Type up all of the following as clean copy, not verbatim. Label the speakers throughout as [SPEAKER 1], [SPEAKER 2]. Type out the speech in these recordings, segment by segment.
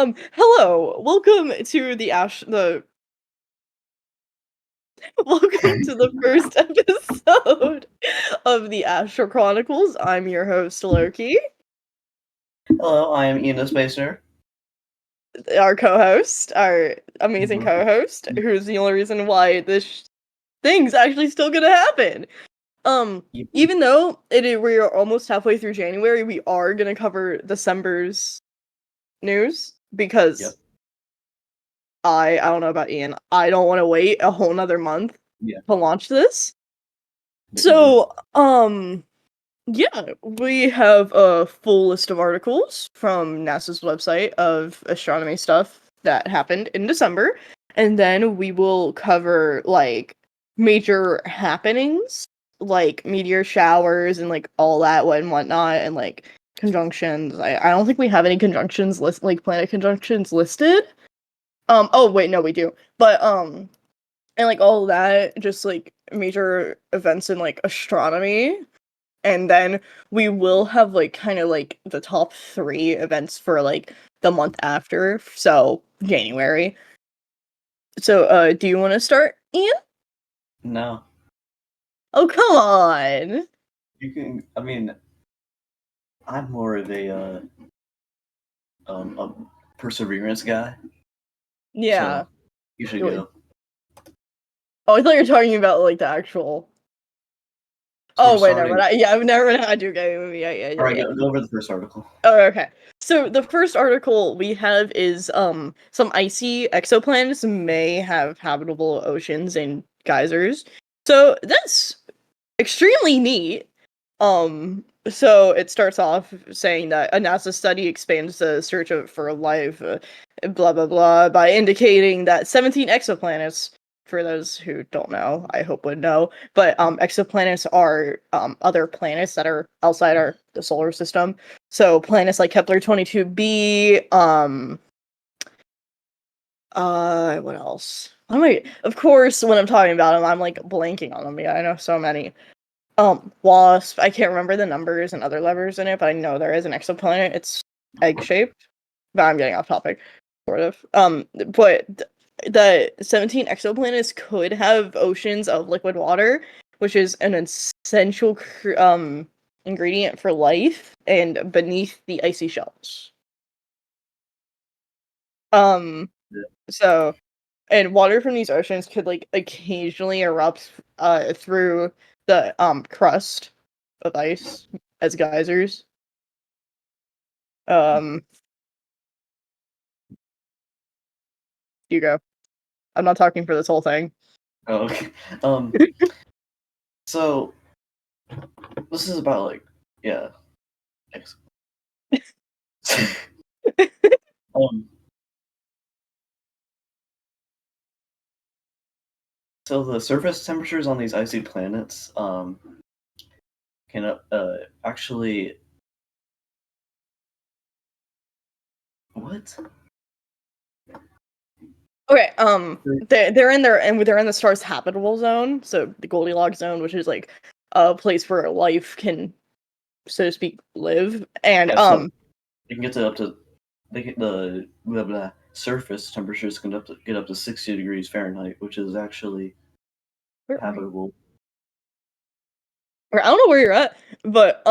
[SPEAKER 1] Hello. Welcome to welcome to the first episode of the Astral Chronicles. I'm your host, Loki.
[SPEAKER 2] Hello, I am Ian the Spacer.
[SPEAKER 1] Our co-host, our amazing co-host, who's the only reason why this thing's actually still gonna happen. Even though we're almost halfway through January, we are gonna cover December's news because I don't know about Ian. I don't want to wait a whole nother month to launch this. So, yeah, we have a full list of articles from NASA's website of astronomy stuff that happened in December, and then we will cover like major happenings, like meteor showers and like all that and whatnot, and like conjunctions. I don't think we have any conjunctions like planet conjunctions listed. Oh wait, no, we do. But and like all that, just like major events in like astronomy. And then we will have like kind of like the top 3 events for like the month after, so January. So do you want to start, Ian?
[SPEAKER 2] No.
[SPEAKER 1] Oh, come on.
[SPEAKER 2] You can, I mean, I'm more of a perseverance guy.
[SPEAKER 1] Yeah.
[SPEAKER 2] So you should go.
[SPEAKER 1] Oh, I thought you were talking about like the actual.
[SPEAKER 2] So
[SPEAKER 1] Oh wait, never mind. I've never had to go. Yeah.
[SPEAKER 2] All right, go over the first article.
[SPEAKER 1] Oh, okay. So the first article we have is some icy exoplanets may have habitable oceans and geysers. So that's extremely neat. So it starts off saying that a NASA study expands the search for life, blah blah blah, by indicating that 17 exoplanets. For those who don't know, I hope would know, but exoplanets are other planets that are outside the solar system. So planets like Kepler 22b, what else? Of course, when I'm talking about them, I'm like blanking on them. Yeah, I know so many. Wasp. I can't remember the numbers and other levers in it, but I know there is an exoplanet. It's egg-shaped, but I'm getting off topic, sort of. But the 17 exoplanets could have oceans of liquid water, which is an essential ingredient for life, and beneath the icy shells. So, and water from these oceans could like occasionally erupt through the crust of ice as geysers. You go. I'm not talking for this whole thing.
[SPEAKER 2] Oh, okay. So this is about like so the surface temperatures on these icy planets can actually what?
[SPEAKER 1] Okay, they're in the star's habitable zone, so the Goldilocks zone, which is like a place where life can, so to speak, live. And
[SPEAKER 2] so you can get to up to the blah, blah, surface temperatures can get up to 60 degrees Fahrenheit, which is actually habitable.
[SPEAKER 1] I don't know where you're at, but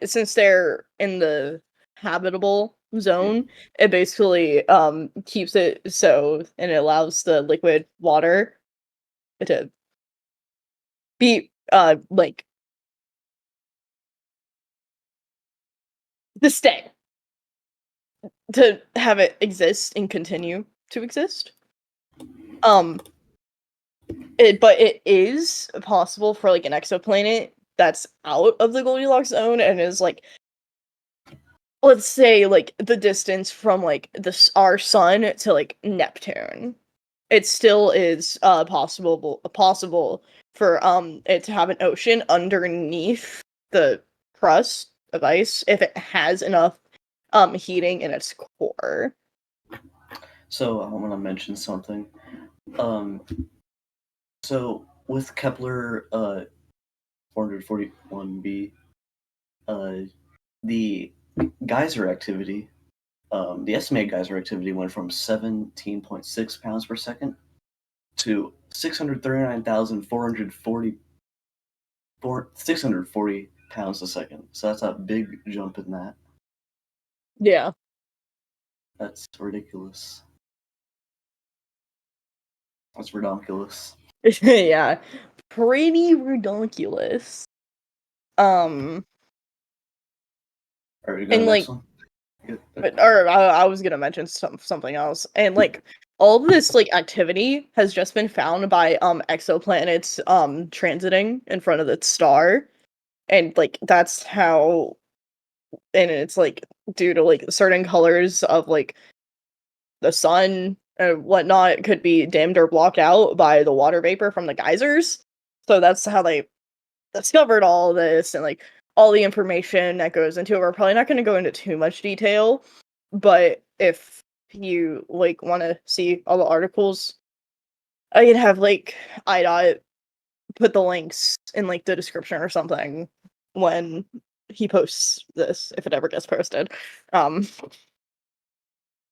[SPEAKER 1] since they're in the habitable zone, it basically keeps it so, and it allows the liquid water to be like to stay, to have it exist and continue to exist. But it is possible for like an exoplanet that's out of the Goldilocks zone and is like, let's say, like the distance from like our sun to like Neptune. It still is possible for it to have an ocean underneath the crust of ice if it has enough heating in its core.
[SPEAKER 2] So I want to mention something. So with Kepler 441b, the geyser activity, the estimated geyser activity went from 17.6 pounds per second to 640 pounds a second. So that's a big jump in that.
[SPEAKER 1] Yeah.
[SPEAKER 2] That's ridiculous. That's redonkulous.
[SPEAKER 1] Yeah. Pretty redonkulous.
[SPEAKER 2] Alright, we go to
[SPEAKER 1] And
[SPEAKER 2] the next
[SPEAKER 1] like,
[SPEAKER 2] one?
[SPEAKER 1] or I was gonna mention something else. And like, all this like activity has just been found by exoplanets transiting in front of its star. And like that's how, and it's like due to like certain colors of like the sun and whatnot could be dimmed or blocked out by the water vapor from the geysers. So that's how they discovered all this and like all the information that goes into it. We're probably not going to go into too much detail, but if you like want to see all the articles, I can have like IDOT put the links in like the description or something when he posts this, if it ever gets posted. Um,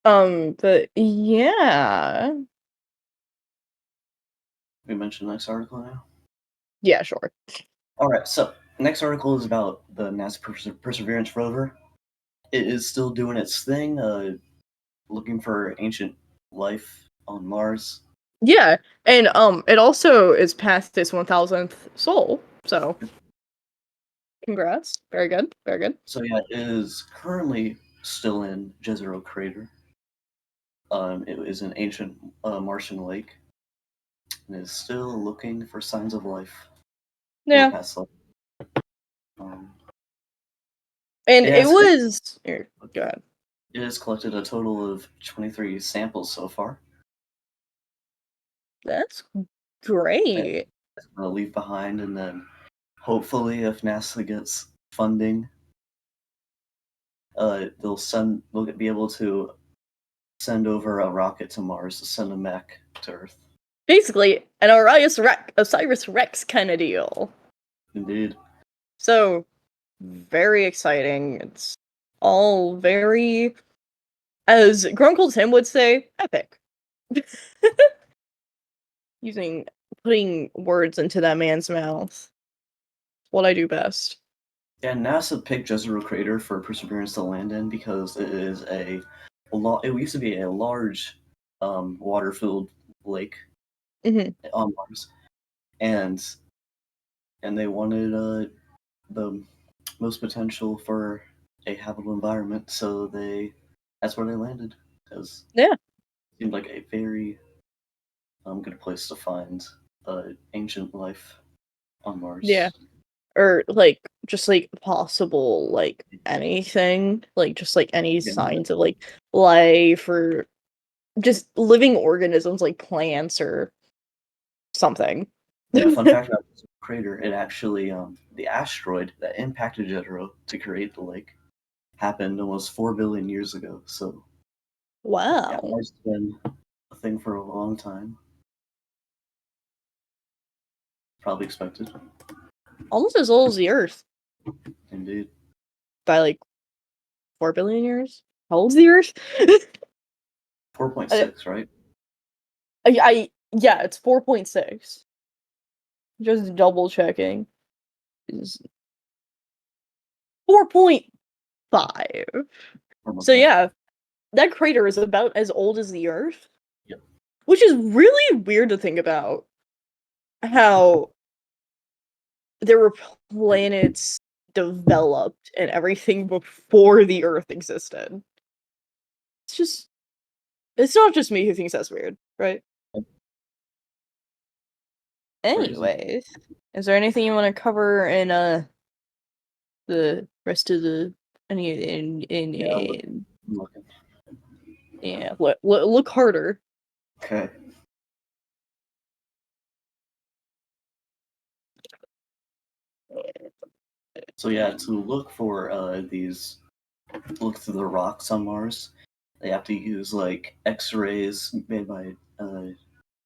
[SPEAKER 1] but yeah.
[SPEAKER 2] We mentioned the next article now?
[SPEAKER 1] Yeah, sure.
[SPEAKER 2] Alright, so next article is about the NASA Perseverance rover. It is still doing its thing, looking for ancient life on Mars.
[SPEAKER 1] Yeah, and it also is past its 1000th soul, so congrats. Very good, very good.
[SPEAKER 2] So yeah, it is currently still in Jezero Crater. It is an ancient Martian lake, and is still looking for signs of life. Well,
[SPEAKER 1] Yeah,
[SPEAKER 2] past life. Um,
[SPEAKER 1] and
[SPEAKER 2] it
[SPEAKER 1] it
[SPEAKER 2] has
[SPEAKER 1] was here. Go ahead.
[SPEAKER 2] it has collected a total of 23 samples so far.
[SPEAKER 1] That's
[SPEAKER 2] That
[SPEAKER 1] great.
[SPEAKER 2] it's gonna leave behind, and then hopefully, if NASA gets funding, they'll be able to send over a rocket to Mars to send a mech to Earth.
[SPEAKER 1] Basically, an Osiris Rex kind of deal.
[SPEAKER 2] Indeed.
[SPEAKER 1] So very exciting. It's all very, as Grunkle Tim would say, epic. Using putting words into that man's mouth. What I do best.
[SPEAKER 2] Yeah, NASA picked Jezero Crater for Perseverance to land in because it is it used to be a large water-filled lake
[SPEAKER 1] Hmm.
[SPEAKER 2] on Mars, and they wanted the most potential for a habitable environment, so that's where they landed because
[SPEAKER 1] Yeah.
[SPEAKER 2] it seemed like a very good place to find ancient life on
[SPEAKER 1] Yeah.
[SPEAKER 2] Mars.
[SPEAKER 1] Or like just like possible like anything, like just like any
[SPEAKER 2] Yeah,
[SPEAKER 1] signs of like life or just living organisms like plants or something.
[SPEAKER 2] yeah. Fun fact about this crater: it actually the asteroid that impacted Jezero to create the lake happened almost 4 billion years ago. So yeah,
[SPEAKER 1] Wow.
[SPEAKER 2] Mars has been a thing for a long time. Probably expected.
[SPEAKER 1] Almost as old as the Earth
[SPEAKER 2] Indeed.
[SPEAKER 1] by like 4 billion years. How old's the Earth? I,
[SPEAKER 2] 4.6, right?
[SPEAKER 1] yeah, it's 4.6. Just double checking. Is 4.5.
[SPEAKER 2] Almost
[SPEAKER 1] So
[SPEAKER 2] there.
[SPEAKER 1] yeah, that crater is about as old as the Earth,
[SPEAKER 2] Yep.
[SPEAKER 1] which is really weird to think about. How there were planets developed and everything before the Earth existed. It's just, it's not just me who thinks that's weird, right?
[SPEAKER 2] Crazy.
[SPEAKER 1] Anyways, is there anything you want to cover in the rest of the any
[SPEAKER 2] Yeah,
[SPEAKER 1] in
[SPEAKER 2] I'm looking.
[SPEAKER 1] yeah, look harder.
[SPEAKER 2] Okay. So yeah, to look for look through the rocks on Mars, they have to use like X-rays made by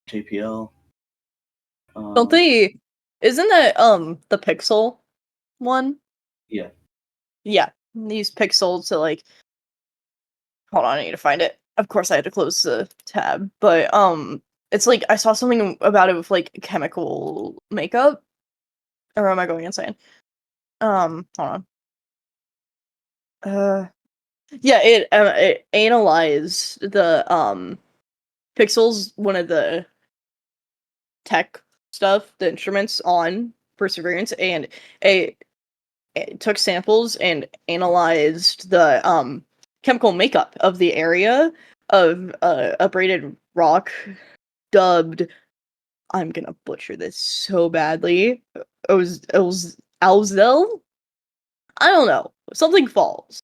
[SPEAKER 2] JPL.
[SPEAKER 1] Don't
[SPEAKER 2] Um,
[SPEAKER 1] they? Isn't that the pixel one?
[SPEAKER 2] yeah,
[SPEAKER 1] Yeah. use Pixel to like. Hold on, I need to find it. Of course, I had to close the tab, but it's like I saw something about it with like chemical makeup. Or am I going insane? Hold on. Yeah, it analyzed the pixels, one of the tech stuff, the instruments on Perseverance, and it took samples and analyzed the chemical makeup of the area of abraded rock dubbed, I'm gonna butcher this so badly. It was Alzel? I don't know. Something falls.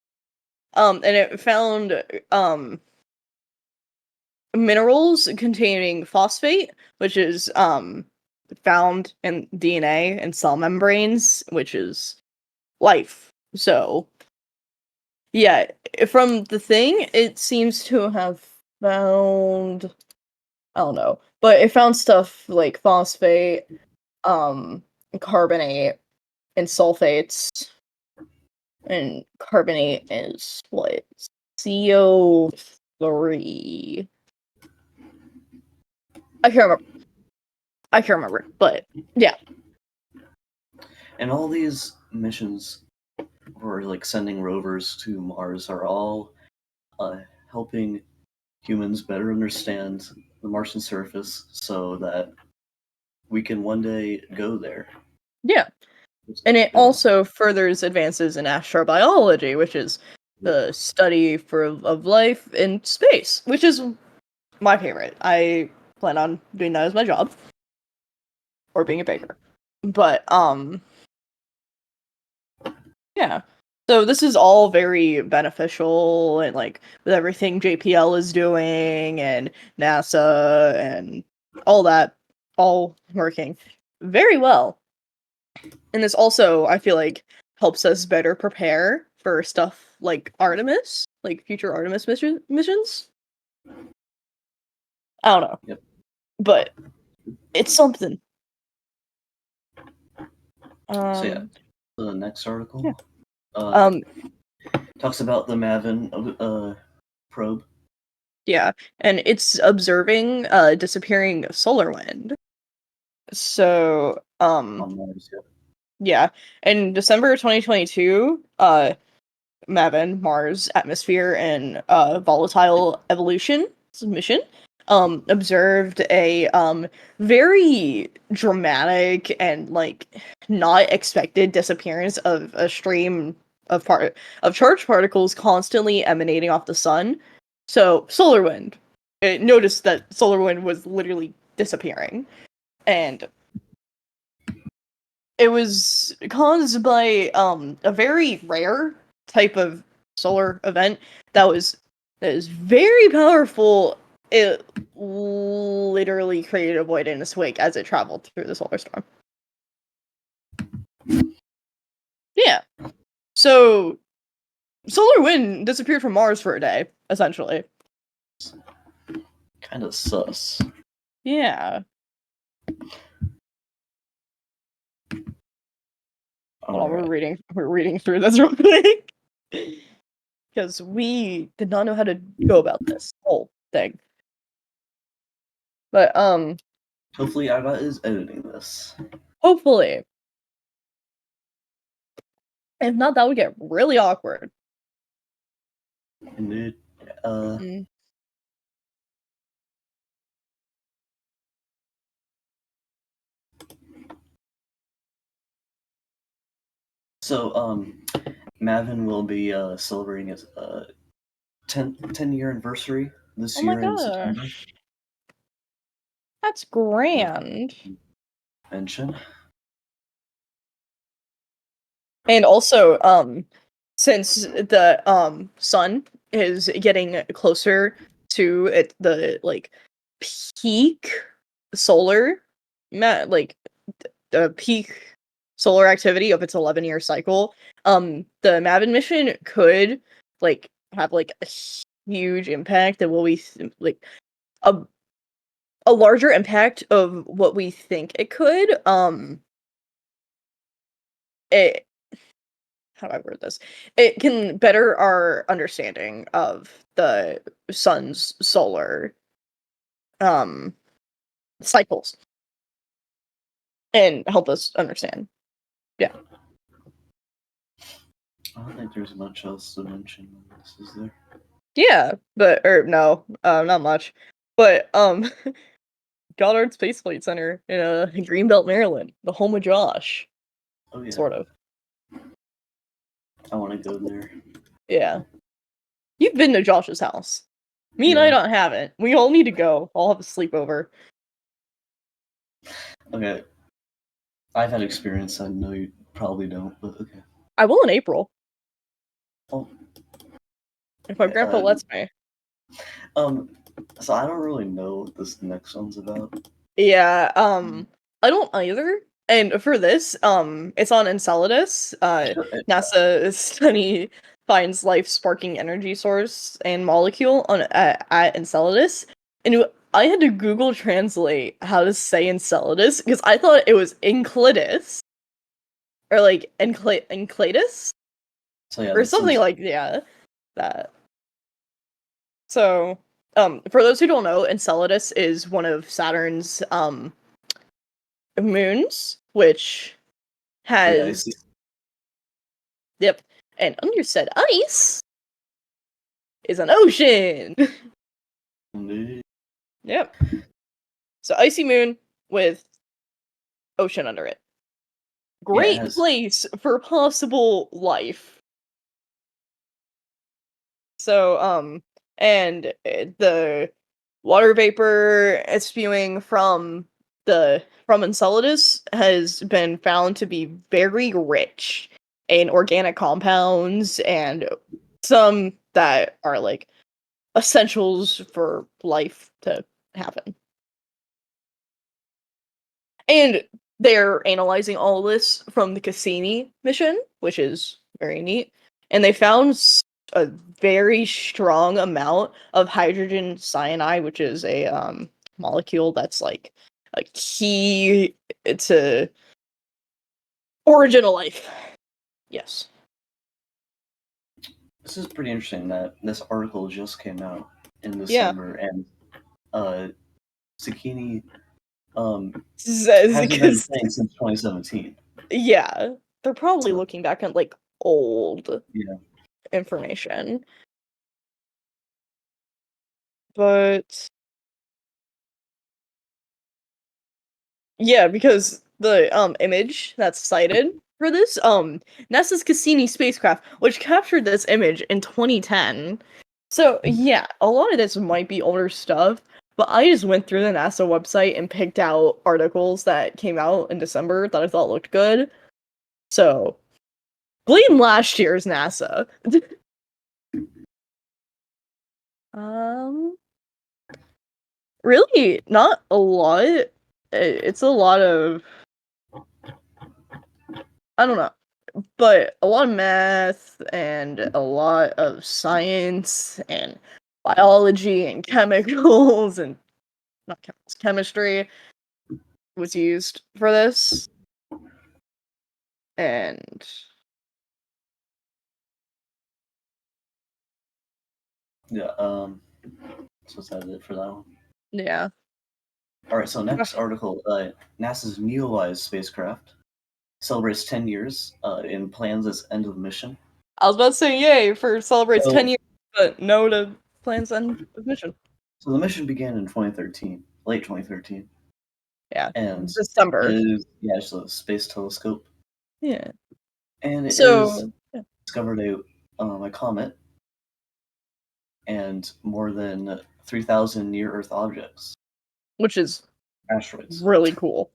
[SPEAKER 1] And it found minerals containing phosphate, which is found in DNA and cell membranes, which is life. So yeah, from the thing, it seems to have found, I don't know, but it found stuff like phosphate, carbonate, and sulfates. And carbonate is what? CO3. I can't remember. I can't remember, but yeah.
[SPEAKER 2] And all these missions, or like sending rovers to Mars, are all helping humans better understand the Martian surface so that we can one day go there.
[SPEAKER 1] Yeah. And it also furthers advances in astrobiology, which is the study of life in space, which is my favorite. I plan on doing that as my job. Or being a baker. But yeah. So this is all very beneficial, and like with everything JPL is doing and NASA and all that, all working very well. And this also, I feel like, helps us better prepare for stuff like Artemis, like future Artemis missions. I don't know.
[SPEAKER 2] Yep.
[SPEAKER 1] But it's something.
[SPEAKER 2] So yeah, the next article
[SPEAKER 1] Yeah.
[SPEAKER 2] talks about the Mavin probe.
[SPEAKER 1] Yeah, and it's observing disappearing solar wind. So,
[SPEAKER 2] On Mars, yeah.
[SPEAKER 1] yeah, in December 2022, Mavin, Mars Atmosphere and Volatile Evolution mission, observed a very dramatic and like not expected disappearance of a stream of charged particles constantly emanating off the sun. So solar wind. It noticed that solar wind was literally disappearing, and it was caused by a very rare type of solar event that is very powerful. It literally created a void in its wake as it traveled through the solar storm. Yeah. So solar wind disappeared from Mars for a day, essentially.
[SPEAKER 2] Kind of sus.
[SPEAKER 1] Yeah. Hold on, we're reading through this real quick. Because we did not know how to go about this whole thing. But
[SPEAKER 2] hopefully Ada is editing this.
[SPEAKER 1] hopefully. If not, that would get really awkward.
[SPEAKER 2] Indeed. So, Mavin will be celebrating its 10-year anniversary this year in September.
[SPEAKER 1] That's grand.
[SPEAKER 2] Mention.
[SPEAKER 1] And also, since the sun is getting closer to the like peak solar, like the peak solar activity of its 11-year cycle, the Mavin mission could like have like a huge impact of what we like a larger impact of what we think it could. It how do I word this? It can better our understanding of the sun's solar cycles and help us understand. Yeah.
[SPEAKER 2] I don't think there's much else to mention on this, is there?
[SPEAKER 1] Yeah, but no, not much. But Goddard Space Flight Center in Greenbelt, Maryland, the home of Josh.
[SPEAKER 2] Oh yeah.
[SPEAKER 1] Sort of.
[SPEAKER 2] I want to go there.
[SPEAKER 1] Yeah. You've been to Josh's house. Me and I
[SPEAKER 2] Yeah.
[SPEAKER 1] don't haven't. We all need to go. I'll have a sleepover.
[SPEAKER 2] Okay. I've had experience. I know you probably don't, but okay.
[SPEAKER 1] I will in April.
[SPEAKER 2] Oh.
[SPEAKER 1] If my grandpa lets me.
[SPEAKER 2] So I don't really know what this next one's about.
[SPEAKER 1] Yeah, I don't either. And for this, it's on Enceladus. NASA study finds life sparking energy source and molecule on at Enceladus. And I had to Google translate how to say Enceladus because I thought it was Enceladus or like Enceladus
[SPEAKER 2] So yeah,
[SPEAKER 1] or
[SPEAKER 2] this
[SPEAKER 1] something
[SPEAKER 2] is
[SPEAKER 1] like that. So, for those who don't know, Enceladus is one of Saturn's moons, which
[SPEAKER 2] yeah, I
[SPEAKER 1] has
[SPEAKER 2] see.
[SPEAKER 1] yep, and under said ice is an ocean. Yep. So icy moon with ocean under it.
[SPEAKER 2] Yeah, it
[SPEAKER 1] Great
[SPEAKER 2] has.
[SPEAKER 1] place for possible life. So and the water vapor spewing from Enceladus has been found to be very rich in organic compounds and some that are like essentials for life to happen. And they're analyzing all this from the Cassini mission, which is very neat. And they found a very strong amount of hydrogen cyanide, which is a molecule that's like a key to origin of life. Yes.
[SPEAKER 2] This is pretty interesting that this article just came out in
[SPEAKER 1] Yeah.
[SPEAKER 2] December, and Zucchini
[SPEAKER 1] Says
[SPEAKER 2] hasn't been
[SPEAKER 1] because
[SPEAKER 2] playing since 2017.
[SPEAKER 1] yeah, they're probably
[SPEAKER 2] So
[SPEAKER 1] looking back at like old
[SPEAKER 2] yeah,
[SPEAKER 1] information. But yeah, because the image that's cited for this NASA's Cassini spacecraft, which captured this image in 2010. So yeah, a lot of this might be older stuff, but I just went through the NASA website and picked out articles that came out in December that I thought looked good. So blame last year's NASA. um Really not a lot. It's a lot of I don't know. But a lot of math and a lot of science and biology and chemicals and not chemicals, chemistry was used for this. And
[SPEAKER 2] yeah. So is that it for that one?
[SPEAKER 1] yeah.
[SPEAKER 2] All right. So next article, NASA's Neowise spacecraft celebrates 10 years and plans its end of mission.
[SPEAKER 1] I was about to say yay for celebrates 10
[SPEAKER 2] So,
[SPEAKER 1] years, but no to plans and mission.
[SPEAKER 2] so the mission began in 2013, late 2013,
[SPEAKER 1] Yeah.
[SPEAKER 2] and
[SPEAKER 1] December.
[SPEAKER 2] it is it's a space telescope,
[SPEAKER 1] Yeah.
[SPEAKER 2] and it is
[SPEAKER 1] So yeah.
[SPEAKER 2] discovered a comet and more than 3,000 near-Earth objects,
[SPEAKER 1] Which is
[SPEAKER 2] asteroids.
[SPEAKER 1] really cool.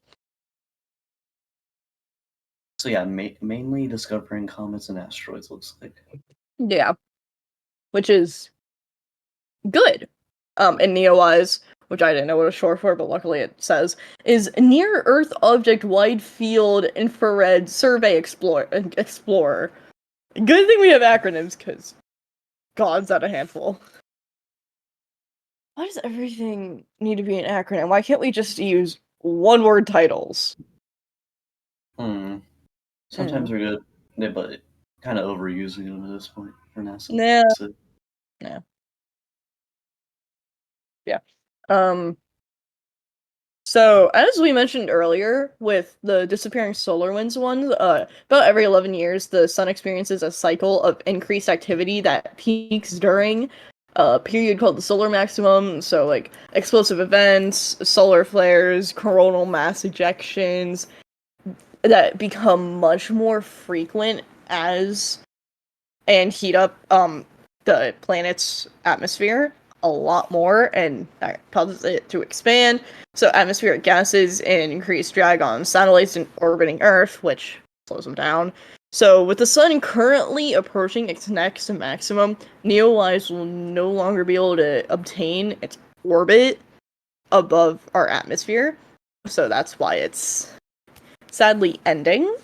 [SPEAKER 2] So yeah, mainly discovering comets and asteroids looks like.
[SPEAKER 1] Yeah. Which is good. In NEOWISE, which I didn't know what it was short for, but luckily it says, is Near Earth Object Wide Field Infrared Survey Explorer. Good thing we have acronyms, because God's that a handful. Why does everything need to be an acronym? Why can't we just use one-word titles?
[SPEAKER 2] Sometimes they're good, but kind of overusing them at this point for NASA.
[SPEAKER 1] Nah,
[SPEAKER 2] So
[SPEAKER 1] nah, yeah. Um, So, as we mentioned earlier, with the disappearing solar winds ones, about every 11 years, the sun experiences a cycle of increased activity that peaks during a period called the solar maximum. So, like explosive events, solar flares, coronal mass ejections that become much more frequent as and heat up the planet's atmosphere a lot more, and that causes it to expand. So atmospheric gases and increased drag on satellites orbiting Earth, which slows them down. So with the sun currently approaching its next maximum, Neowise will no longer be able to obtain its orbit above our atmosphere. So that's why it's sadly ending.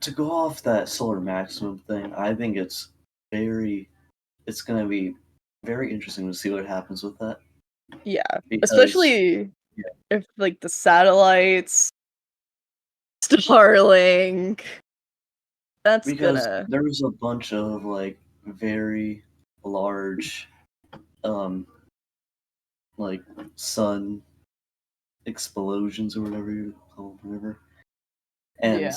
[SPEAKER 2] to go off that solar maximum thing, I think it's going to be very interesting to see what happens with that
[SPEAKER 1] Yeah,
[SPEAKER 2] because
[SPEAKER 1] especially
[SPEAKER 2] yeah,
[SPEAKER 1] if like the satellites, Starlink, that's
[SPEAKER 2] because
[SPEAKER 1] gonna
[SPEAKER 2] there's a bunch of like very large um like sun explosions or whatever you call them, whatever. And
[SPEAKER 1] yeah.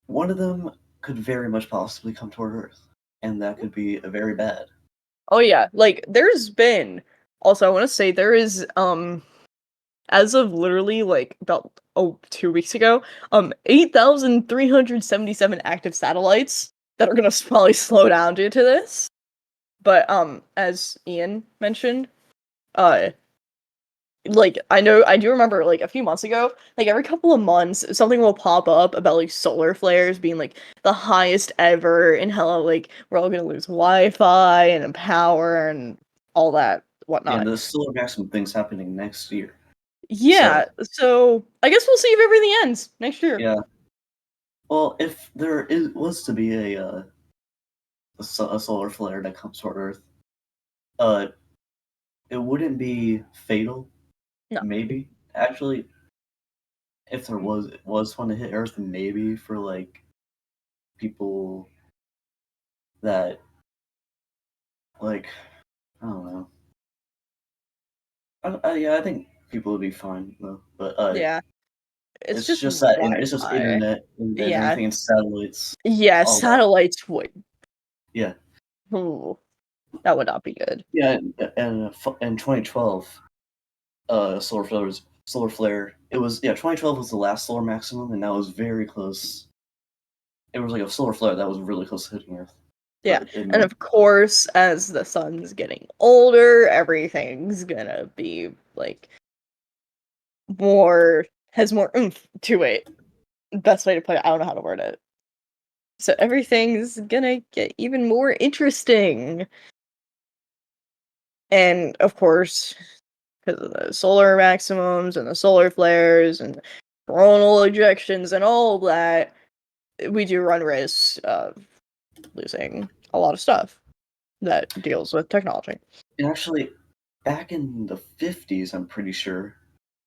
[SPEAKER 2] one of them could very much possibly come toward Earth, and that could be very bad.
[SPEAKER 1] Oh yeah, like there's been also I want to say there is as of literally like about 2 weeks ago 8,377 active satellites that are gonna probably slow down due to this. But as Ian mentioned, uh like I do remember like a few months ago, like every couple of months something will pop up about like solar flares being like the highest ever, and how like we're all gonna lose Wi-Fi and power and all that
[SPEAKER 2] Yeah, and
[SPEAKER 1] whatnot.
[SPEAKER 2] the solar maximum thing's happening next year.
[SPEAKER 1] Yeah,
[SPEAKER 2] So,
[SPEAKER 1] so I guess we'll see if everything ends next year.
[SPEAKER 2] yeah. Well, if was to be a solar flare that comes toward Earth, uh, it wouldn't be fatal.
[SPEAKER 1] No.
[SPEAKER 2] Maybe actually, if there was one to hit Earth, maybe for like people that like I don't know. Yeah, I think people would be fine though. But
[SPEAKER 1] Yeah. It's
[SPEAKER 2] it's
[SPEAKER 1] just
[SPEAKER 2] just that it's just
[SPEAKER 1] Wi-Fi.
[SPEAKER 2] internet and
[SPEAKER 1] Yeah.
[SPEAKER 2] everything and satellites,
[SPEAKER 1] Yeah,
[SPEAKER 2] all that.
[SPEAKER 1] satellites would.
[SPEAKER 2] Yeah,
[SPEAKER 1] Ooh, that would not be good.
[SPEAKER 2] yeah. And in 2012, solar flare. It was 2012 was the last solar maximum, and that was very close. It was like a solar flare that was really close to hitting Earth,
[SPEAKER 1] Yeah,
[SPEAKER 2] but it
[SPEAKER 1] and
[SPEAKER 2] made
[SPEAKER 1] of course, as the sun's getting older, everything's gonna be like more has more oomph to it. Best way to put it, I don't know how to word it. So everything's gonna get even more interesting. And of course, because of the solar maximums and the solar flares and coronal ejections and all of that, we do run risks of losing a lot of stuff that deals with technology.
[SPEAKER 2] and actually back in the 50s, I'm pretty sure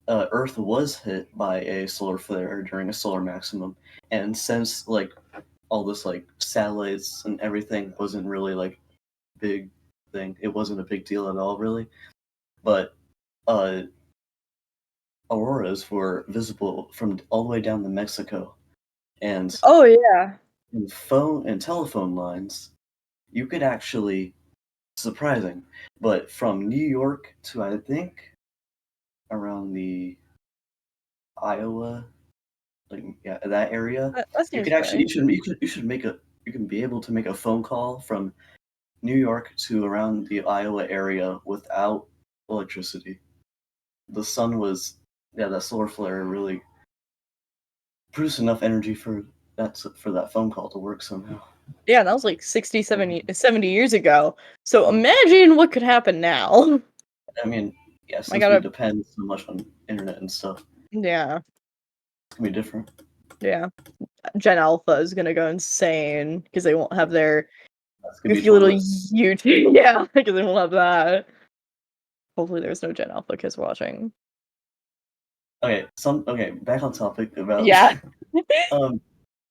[SPEAKER 2] Earth was hit by a solar flare during a solar maximum, and since like all this like satellites and everything wasn't really like big thing, it wasn't a big deal at all really. But uh, auroras were visible from all the way down to Mexico, and
[SPEAKER 1] Oh yeah.
[SPEAKER 2] in phone and telephone lines, you could actually surprising, but from New York to I think around the Iowa, like yeah, that area,
[SPEAKER 1] That
[SPEAKER 2] you
[SPEAKER 1] seems
[SPEAKER 2] could actually
[SPEAKER 1] right.
[SPEAKER 2] you should make a you can be able to make a phone call from New York to around the Iowa area without electricity. The sun was that solar flare really produced enough energy for that phone call to work somehow.
[SPEAKER 1] Yeah, that was like 60,
[SPEAKER 2] Um,
[SPEAKER 1] 70 years ago. So
[SPEAKER 2] yeah.
[SPEAKER 1] imagine what could happen now.
[SPEAKER 2] I mean, yeah,
[SPEAKER 1] I
[SPEAKER 2] since we
[SPEAKER 1] gotta,
[SPEAKER 2] depend so much on internet and stuff,
[SPEAKER 1] yeah,
[SPEAKER 2] it's gonna be different.
[SPEAKER 1] yeah. Gen Alpha is gonna go insane because they won't have their
[SPEAKER 2] That's gonna be
[SPEAKER 1] goofy little
[SPEAKER 2] toilets.
[SPEAKER 1] YouTube. Yeah, because they won't have that. Hopefully, there's no Gen Alpha kids watching.
[SPEAKER 2] Okay, back on topic about
[SPEAKER 1] Yeah.
[SPEAKER 2] um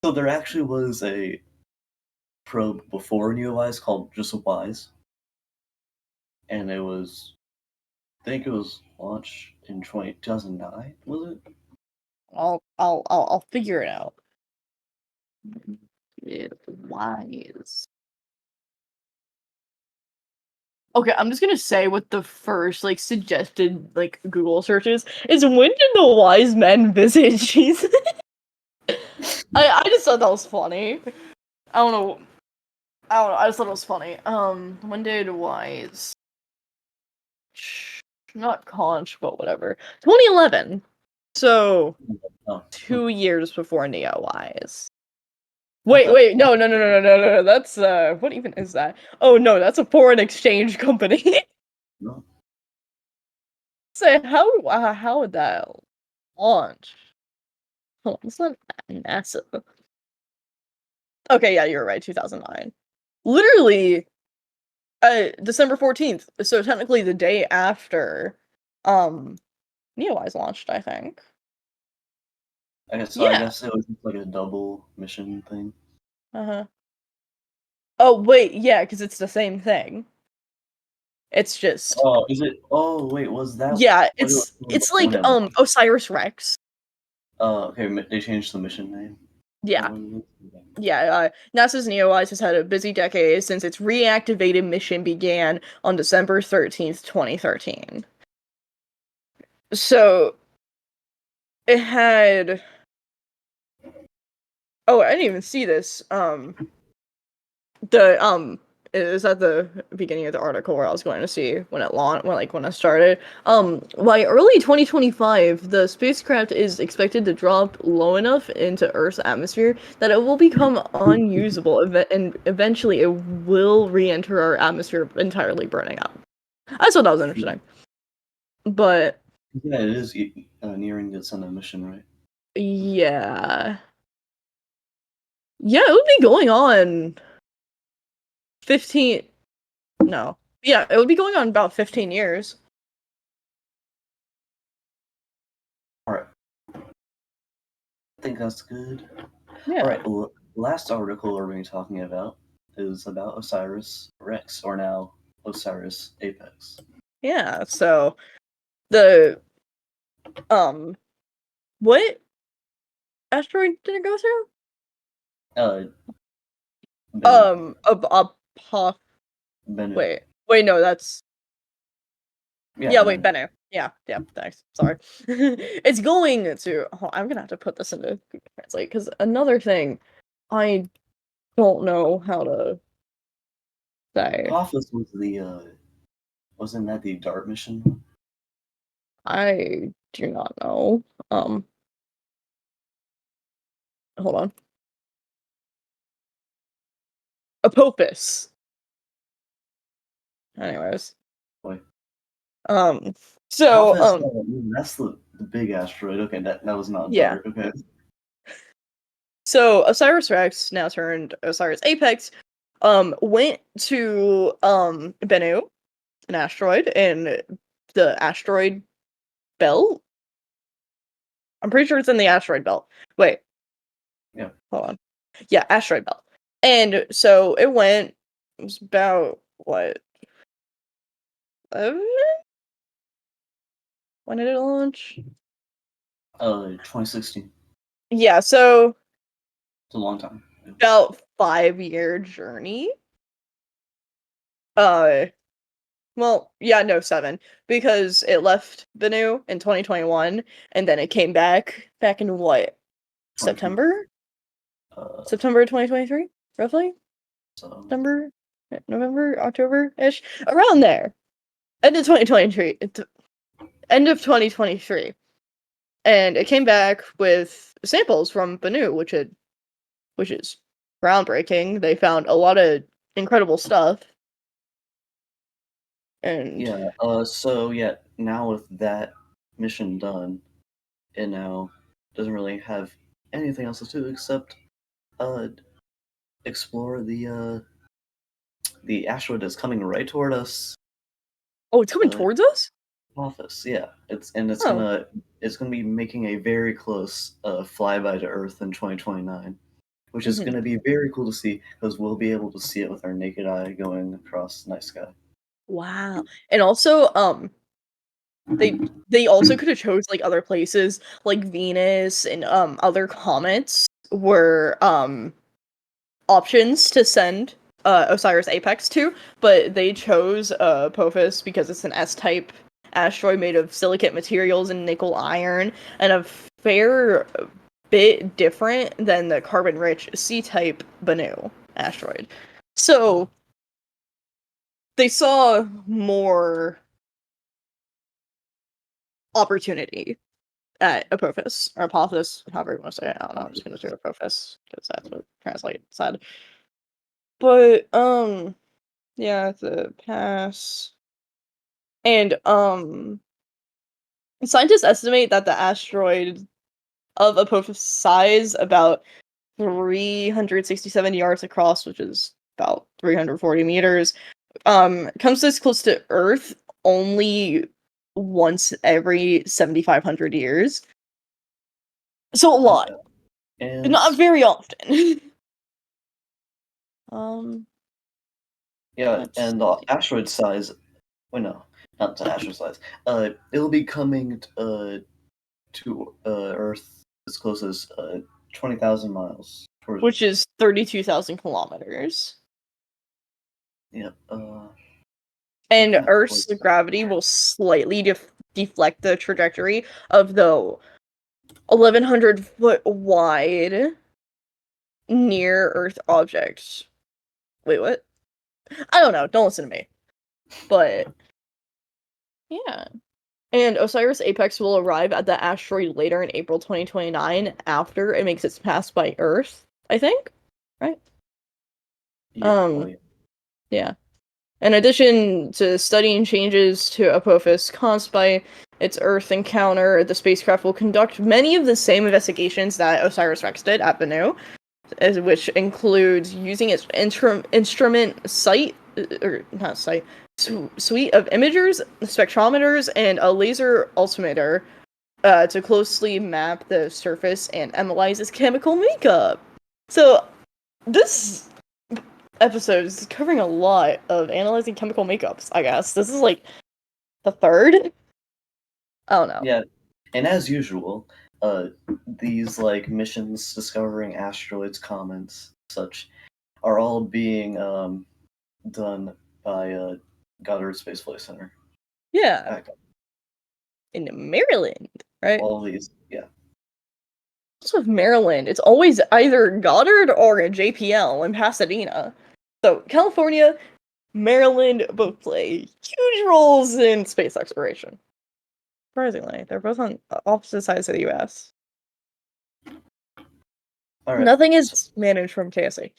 [SPEAKER 2] so there actually was a probe before NeoWise called just WISE, and I think it was launched in 2009. Was it?
[SPEAKER 1] I'll figure it out. Wise. Okay, I'm just gonna say what the first suggested Google searches is. When did the wise men visit Jesus? I just thought that was funny. I don't know. I just thought it was funny. When did wise? Not conch, but whatever. 2011. So
[SPEAKER 2] Oh,
[SPEAKER 1] 2 years before NeoWise. Wait, no. That's what even is that? Oh no, that's a foreign exchange company.
[SPEAKER 2] no.
[SPEAKER 1] Say how would that launch? Hold on, it's not NASA. Okay, yeah, you're right. 2009. Literally, December 14th. So technically, the day after, NeoWise launched, I think.
[SPEAKER 2] I
[SPEAKER 1] Yeah.
[SPEAKER 2] guess it was just like a double mission thing.
[SPEAKER 1] Uh-huh. Oh wait, yeah, because it's the same thing. It's just
[SPEAKER 2] Oh, is it? Oh, wait, was that
[SPEAKER 1] yeah,
[SPEAKER 2] what it was
[SPEAKER 1] it's
[SPEAKER 2] when
[SPEAKER 1] like
[SPEAKER 2] it launched?
[SPEAKER 1] Osiris Rex.
[SPEAKER 2] Okay, they changed the mission name. Is that
[SPEAKER 1] Yeah.
[SPEAKER 2] what it is? Okay.
[SPEAKER 1] Yeah, NASA's NEOWISE has had a busy decade since its reactivated mission began on December 13th, 2013. So it had oh, I didn't even see this. The is at the beginning of the article where I was going to see when it launched when it started. By early 2025, the spacecraft is expected to drop low enough into Earth's atmosphere that it will become unusable and eventually it will re-enter our atmosphere entirely burning up. I thought that was interesting. But
[SPEAKER 2] Yeah, it is nearing its end of mission, right?
[SPEAKER 1] yeah. Yeah, it would be going on 15 no. Yeah, it would be going on about 15 years.
[SPEAKER 2] All right, I think that's good. All
[SPEAKER 1] Yeah.
[SPEAKER 2] right, last article we're going to be talking about is about Osiris Rex, or now Osiris Apex.
[SPEAKER 1] Yeah, so the um what asteroid did it go through?
[SPEAKER 2] Uh, Bennu.
[SPEAKER 1] A puff.
[SPEAKER 2] Bennu.
[SPEAKER 1] Wait, no, that's
[SPEAKER 2] Yeah,
[SPEAKER 1] yeah, wait,
[SPEAKER 2] Bennu.
[SPEAKER 1] Bennu. Yeah, thanks. Sorry. It's going to I'm gonna have to put this into Google Translate because another thing I don't know how to say.
[SPEAKER 2] Apophis was wasn't that the DART mission?
[SPEAKER 1] I do not know. Um Hold on. Apophis. Anyways.
[SPEAKER 2] Boy.
[SPEAKER 1] Um so
[SPEAKER 2] Apophis, that's the big asteroid. Okay, that was not
[SPEAKER 1] yeah.
[SPEAKER 2] DART. Okay.
[SPEAKER 1] So Osiris Rex, now turned Osiris Apex, went to Bennu, an asteroid, in the asteroid belt. I'm pretty sure it's in the asteroid belt. Wait,
[SPEAKER 2] Yeah.
[SPEAKER 1] hold on. Yeah, asteroid belt. And so it went. It was about what? 11? When did it launch?
[SPEAKER 2] 2016.
[SPEAKER 1] Yeah, so
[SPEAKER 2] It's a long time. Yeah.
[SPEAKER 1] about 5-year journey. Uh, Well, yeah, no, 7, because it left Bennu in 2021, and then it came back in what?
[SPEAKER 2] 2020.
[SPEAKER 1] September?
[SPEAKER 2] Uh,
[SPEAKER 1] September 2023, roughly?
[SPEAKER 2] so
[SPEAKER 1] September, November, October-ish, around there. End of 2023, end of 2023, and it came back with samples from Bennu, which is groundbreaking. They found a lot of incredible stuff, and
[SPEAKER 2] yeah. So yeah. Now with that mission done, it now doesn't really have anything else to do except uh explore the asteroid that's coming right toward us.
[SPEAKER 1] oh, it's coming
[SPEAKER 2] Uh,
[SPEAKER 1] towards us.
[SPEAKER 2] Office. Yeah. It's
[SPEAKER 1] Oh,
[SPEAKER 2] gonna be making a very close flyby to Earth in 2029. which is going to be very cool to see because we'll be able to see it with our naked eye going across the night sky.
[SPEAKER 1] Wow. And also, they also could have chose like other places like Venus and other comets were options to send Osiris Apex to, but they chose Apophis because it's an S-type asteroid made of silicate materials and nickel iron, and a fair bit different than the carbon-rich C-type Bennu asteroid. So they saw more opportunity at Apophis, or Apophis, however you want to say it. I don't know, I'm just gonna say Apophis, because that's what Translate said. But, yeah, the pass. And, scientists estimate that the asteroid of Apophis size, about 367 yards across, which is about 340 meters, comes this close to Earth only once every 7,500 years. So a lot.
[SPEAKER 2] And
[SPEAKER 1] Not very often. Um,
[SPEAKER 2] yeah,
[SPEAKER 1] let's
[SPEAKER 2] and the asteroid size. Well, no, not the asteroid size. It'll be coming to Earth as close as 20,000 miles towards
[SPEAKER 1] which
[SPEAKER 2] Earth.
[SPEAKER 1] is 32,000 kilometers.
[SPEAKER 2] Yeah.
[SPEAKER 1] And
[SPEAKER 2] Looking at
[SPEAKER 1] Earth's gravity will slightly deflect the trajectory of the 1,100 foot wide near Earth object. Wait, what? I don't know. Don't listen to me. But yeah. And Osiris Apex will arrive at the asteroid later in April 2029 after it makes its pass by Earth, I think. Right?
[SPEAKER 2] Yeah. Oh yeah.
[SPEAKER 1] Yeah. In addition to studying changes to Apophis caused by its Earth encounter, the spacecraft will conduct many of the same investigations that OSIRIS-REx did at Bennu, which includes using its instrument site, or not site, suite of imagers, spectrometers, and a laser altimeter to closely map the surface and analyze its chemical makeup. So, this episode is covering a lot of analyzing chemical makeups, I guess. This is like the third? I don't know.
[SPEAKER 2] Yeah, and as usual, these like missions discovering asteroids, comets, such, are all being done by Goddard Space Flight Center.
[SPEAKER 1] Yeah. In Maryland, right?
[SPEAKER 2] All these, yeah.
[SPEAKER 1] What's with Maryland? It's always either Goddard or JPL in Pasadena. So California, Maryland both play huge roles in space exploration. Surprisingly, they're both on opposite sides of the U.S.
[SPEAKER 2] All right.
[SPEAKER 1] Nothing is managed from KSA.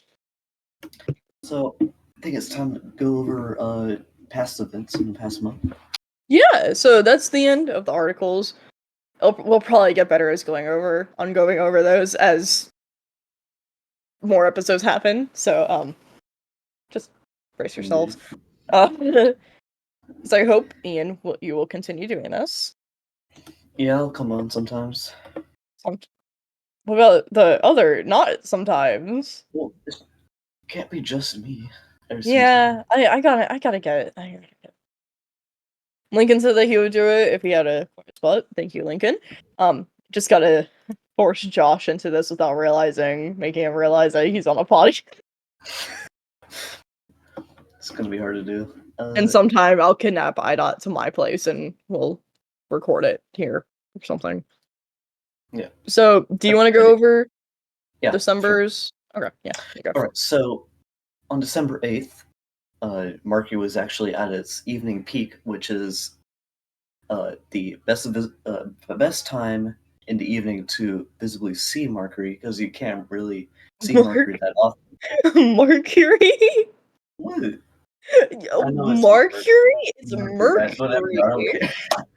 [SPEAKER 2] So I think it's time to go over past events in the past month.
[SPEAKER 1] Yeah, so that's the end of the articles. We'll probably get better as going over those as more episodes happen. So just brace yourselves. So I hope Ian you will continue doing this.
[SPEAKER 2] Yeah, I'll come on sometimes.
[SPEAKER 1] What about the other? Not sometimes.
[SPEAKER 2] Well, it can't be just me.
[SPEAKER 1] Yeah, I gotta get it. Lincoln said that he would do it if he had a spot. Thank you, Lincoln. Just gotta force Josh into this without making him realize that he's on a potty.
[SPEAKER 2] It's gonna be hard to do.
[SPEAKER 1] And sometime I'll kidnap IDOT to my place and we'll record it here or something.
[SPEAKER 2] Yeah.
[SPEAKER 1] So, do you want to go over December's?
[SPEAKER 2] Sure.
[SPEAKER 1] Okay, yeah.
[SPEAKER 2] All right. So on December 8th, Mercury was actually at its evening peak, which is the best time in the evening to visibly see Mercury, because you can't really see Mercury that often.
[SPEAKER 1] Mercury?
[SPEAKER 2] What? I know it's
[SPEAKER 1] Mercury? It's
[SPEAKER 2] Mercury. Whatever.
[SPEAKER 1] Mercury.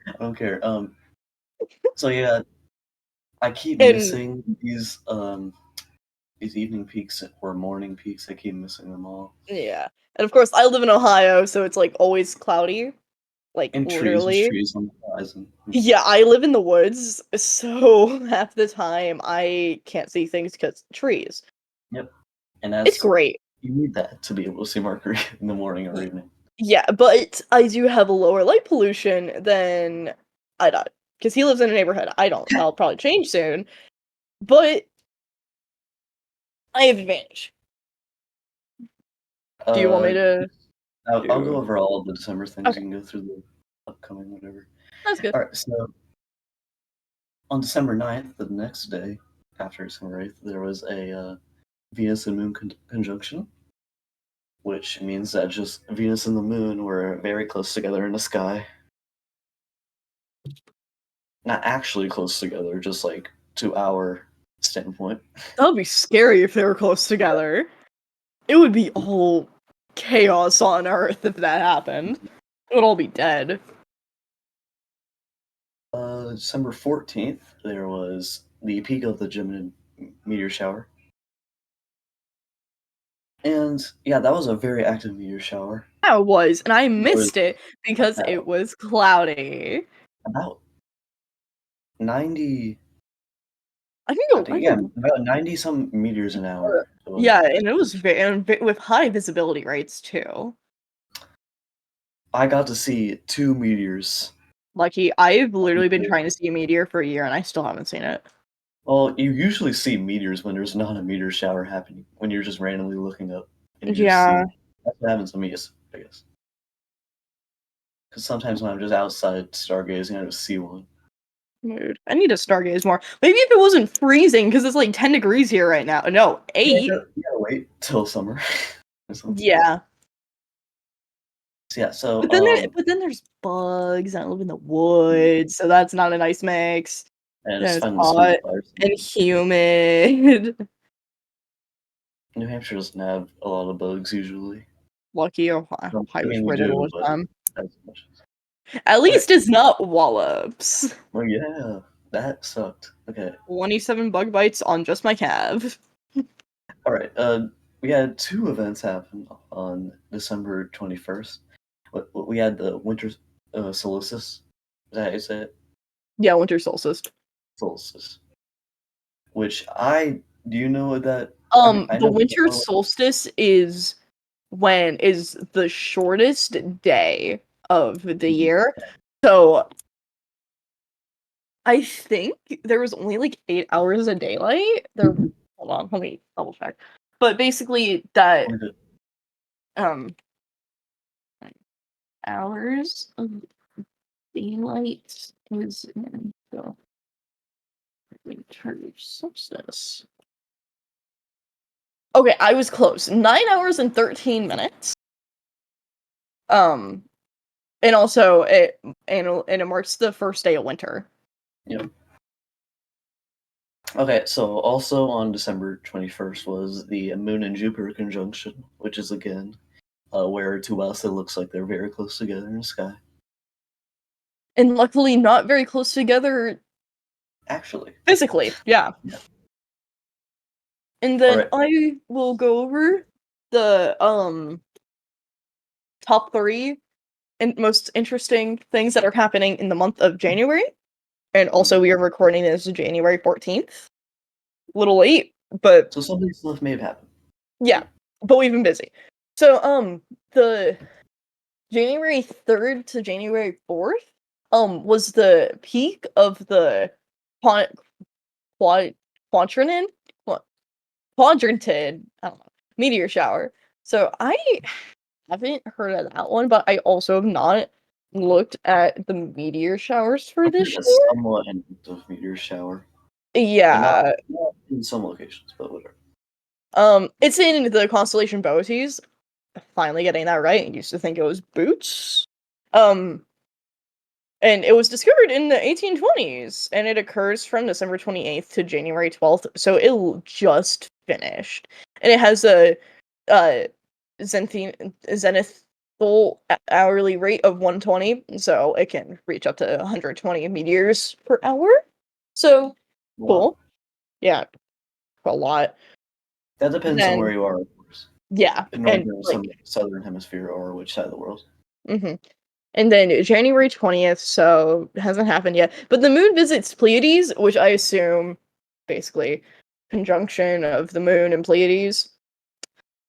[SPEAKER 2] I don't care. I don't care. So yeah, I keep
[SPEAKER 1] And
[SPEAKER 2] missing these evening peaks or morning peaks. I keep missing them all.
[SPEAKER 1] yeah. And of course I live in Ohio, so it's like always cloudy. Like
[SPEAKER 2] And trees, there's
[SPEAKER 1] literally.
[SPEAKER 2] trees on the horizon.
[SPEAKER 1] Yeah, I live in the woods, so half the time I can't see things because trees.
[SPEAKER 2] Yep. And
[SPEAKER 1] It's
[SPEAKER 2] that's
[SPEAKER 1] great.
[SPEAKER 2] you need that to be able to see Mercury in the morning or evening.
[SPEAKER 1] Yeah, but I do have a lower light pollution than I don't, because he lives in a neighborhood. I don't. That'll probably change soon, but I have advantage. Do you want me
[SPEAKER 2] Uh,
[SPEAKER 1] to
[SPEAKER 2] I'll go
[SPEAKER 1] do?
[SPEAKER 2] over all of the December things.
[SPEAKER 1] Okay,
[SPEAKER 2] You can go through the upcoming whatever.
[SPEAKER 1] that's good.
[SPEAKER 2] All right. So on December 9th, the next day after December 8th, there was a Venus and Moon conjunction, which means that just Venus and the Moon were very close together in the sky. Not actually close together, just like to our standpoint.
[SPEAKER 1] That would be scary if they were close together. It would be all chaos on Earth if that happened. It would all be dead.
[SPEAKER 2] December 14th, there was the peak of the Gemini meteor shower. And yeah, that was a very active meteor shower.
[SPEAKER 1] Yeah, it was, and I
[SPEAKER 2] There was
[SPEAKER 1] missed it because it was cloudy.
[SPEAKER 2] about 90,
[SPEAKER 1] I think
[SPEAKER 2] I think, yeah, about 90 some meters an hour.
[SPEAKER 1] yeah, and it was with high visibility rates too.
[SPEAKER 2] I got to see 2 meteors.
[SPEAKER 1] Lucky, I've literally been trying to see a meteor for a year and I still haven't seen it.
[SPEAKER 2] Well, you usually see meteors when there's not a meteor shower happening, when you're just randomly looking up and you just see
[SPEAKER 1] Yeah,
[SPEAKER 2] them. That's what happens to me, I guess. Because sometimes when I'm just outside stargazing, I just see one.
[SPEAKER 1] dude, I need to stargaze more. Maybe if it wasn't freezing, because it's like 10 degrees here right now. No,
[SPEAKER 2] Yeah,
[SPEAKER 1] 8.
[SPEAKER 2] you gotta wait till summer.
[SPEAKER 1] Yeah.
[SPEAKER 2] So, yeah, so
[SPEAKER 1] But then there's bugs, and I live in the woods, so that's not a nice mix.
[SPEAKER 2] and
[SPEAKER 1] Then
[SPEAKER 2] it's
[SPEAKER 1] it's
[SPEAKER 2] fun to smoke
[SPEAKER 1] hot
[SPEAKER 2] fires.
[SPEAKER 1] and humid.
[SPEAKER 2] New Hampshire doesn't have a lot of bugs usually.
[SPEAKER 1] Lucky,
[SPEAKER 2] I
[SPEAKER 1] Ohio is
[SPEAKER 2] we
[SPEAKER 1] rid of
[SPEAKER 2] do,
[SPEAKER 1] all the
[SPEAKER 2] but
[SPEAKER 1] time.
[SPEAKER 2] not as much.
[SPEAKER 1] At
[SPEAKER 2] Okay.
[SPEAKER 1] least it's not wallops.
[SPEAKER 2] Oh yeah, that sucked. Okay.
[SPEAKER 1] 27 bug bites on just my calf.
[SPEAKER 2] All right. We had 2 events happen on December 21st. We had the winter solstice. Is that how you say it?
[SPEAKER 1] Yeah, winter solstice.
[SPEAKER 2] Solstice. Which do you know what that? I
[SPEAKER 1] The
[SPEAKER 2] know
[SPEAKER 1] winter solstice is the shortest day of the year. So I think there was only like 8 hours of daylight. Hold on, let me double check. But basically that um hours of daylight is in the winter solstice. Okay, I was close. 9 hours and 13 minutes. Um, and also it marks the first day of winter.
[SPEAKER 2] Yep. Okay, so also on December 21st was the Moon and Jupiter conjunction, which is again where to us it looks like they're very close together in the sky.
[SPEAKER 1] And luckily not very close together
[SPEAKER 2] Actually.
[SPEAKER 1] physically. Yeah.
[SPEAKER 2] Yeah.
[SPEAKER 1] And then
[SPEAKER 2] Alright.
[SPEAKER 1] I will go over the top 3 and most interesting things that are happening in the month of January. And also we are recording this January 14th. A little late, but
[SPEAKER 2] So something stuff may have happened.
[SPEAKER 1] yeah, but we've been busy. So the January 3rd to January 4th was the peak of the quad quad quadrantid qua- quadrantid, I don't know, meteor shower. So I haven't heard of that one, but I also have not looked at the meteor showers for
[SPEAKER 2] I've heard
[SPEAKER 1] this
[SPEAKER 2] a
[SPEAKER 1] year.
[SPEAKER 2] somewhat of meteor shower. And
[SPEAKER 1] Yeah.
[SPEAKER 2] not in some locations, but whatever.
[SPEAKER 1] It's in the constellation Boötes. Finally getting that right. I used to think it was Boots. Um, and it was discovered in the 1820s, and it occurs from December 28th to January 12th, so it just finished. And it has a uh, zenithal hourly rate of 120, so it can reach up to 120 meteors per hour. So,
[SPEAKER 2] Wow.
[SPEAKER 1] cool. Yeah, a lot.
[SPEAKER 2] That depends on where
[SPEAKER 1] Then,
[SPEAKER 2] you are, of course.
[SPEAKER 1] yeah,
[SPEAKER 2] In
[SPEAKER 1] and
[SPEAKER 2] northern or
[SPEAKER 1] like,
[SPEAKER 2] some southern hemisphere or which side of the world.
[SPEAKER 1] hmm And then January 20th, so it hasn't happened yet. But the moon visits Pleiades, which I assume basically conjunction of the moon and Pleiades.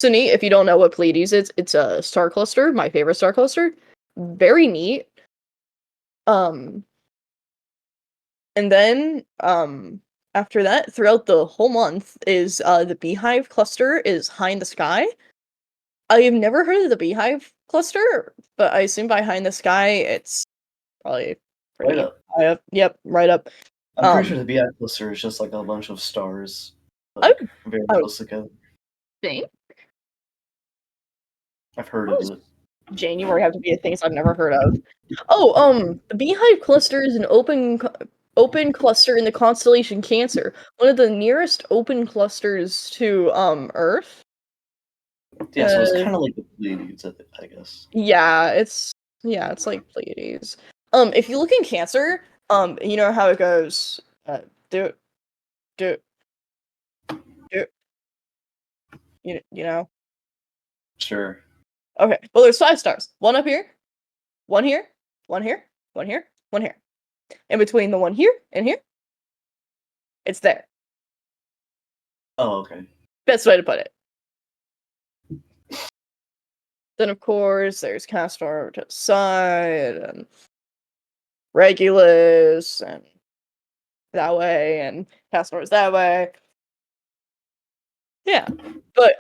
[SPEAKER 1] So neat. If you don't know what Pleiades is, it's a star cluster, my favorite star cluster. Very neat. And then after that, throughout the whole month is the Beehive cluster is high in the sky. I have never heard of the Beehive cluster, but I assume by high in the sky it's probably pretty
[SPEAKER 2] Right up.
[SPEAKER 1] high up. Yep, right up.
[SPEAKER 2] I'm pretty sure the BI cluster is just like a bunch of stars,
[SPEAKER 1] I
[SPEAKER 2] like
[SPEAKER 1] would,
[SPEAKER 2] very
[SPEAKER 1] I would
[SPEAKER 2] close together.
[SPEAKER 1] think
[SPEAKER 2] I've heard
[SPEAKER 1] what
[SPEAKER 2] of
[SPEAKER 1] does
[SPEAKER 2] it.
[SPEAKER 1] January have to be a things I've never heard of. Oh, the Beehive cluster is an open cluster in the constellation Cancer, one of the nearest open clusters to Earth.
[SPEAKER 2] Yeah, so it's kind of like the Pleiades, I guess.
[SPEAKER 1] Yeah, it's like Pleiades. If you look in Cancer, you know how it goes. Do do do. You know.
[SPEAKER 2] Sure.
[SPEAKER 1] Okay. Well, there's 5 stars. One up here, one here, one here, one here, one here. In between the one here and here, it's there.
[SPEAKER 2] Oh, okay.
[SPEAKER 1] Best way to put it. Then, of course, there's Castor to the side, and Regulus, and that way, and Castor's that way. Yeah, but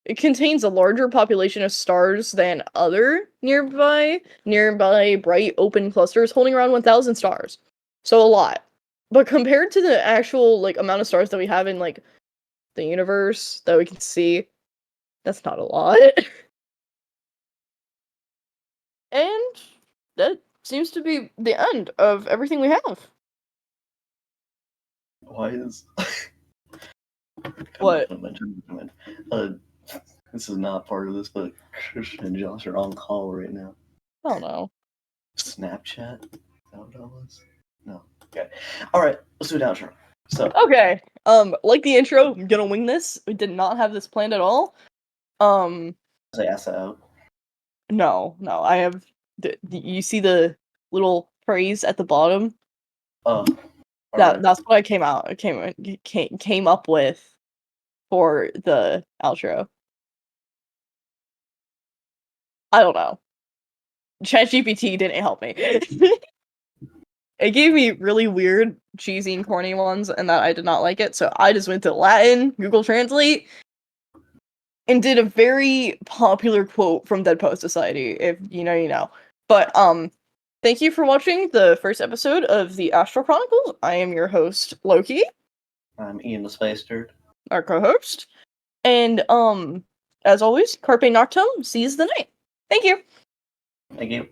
[SPEAKER 1] it contains a larger population of stars than other nearby bright open clusters, holding around 1,000 stars. So a lot. But compared to the actual like amount of stars that we have in like the universe that we can see, that's not a lot. And that seems to be the end of everything we have.
[SPEAKER 2] Why is
[SPEAKER 1] What?
[SPEAKER 2] comment. This is not part of this, but Christian and Josh are on call right now.
[SPEAKER 1] I don't know.
[SPEAKER 2] Snapchat? Is that what that was? No. Okay. Alright, let's do an outro. So
[SPEAKER 1] Okay. Like the intro, I'm gonna wing this. We did not have this planned at all.
[SPEAKER 2] say ASA out.
[SPEAKER 1] No, I have. You see the little phrase at the bottom?
[SPEAKER 2] Oh.
[SPEAKER 1] That's what I came up with for the outro. I don't know. ChatGPT didn't help me. It gave me really weird, cheesy, and corny ones, and that I did not like it. So I just went to Latin, Google Translate, and did a very popular quote from Dead Poet Society. If you know, you know. But thank you for watching the first episode of the Astral Chronicles. I am your host, Loki.
[SPEAKER 2] I'm Ian the Space Nerd.
[SPEAKER 1] Our co-host. And as always, Carpe Noctem, seize the night. Thank you.
[SPEAKER 2] Thank you.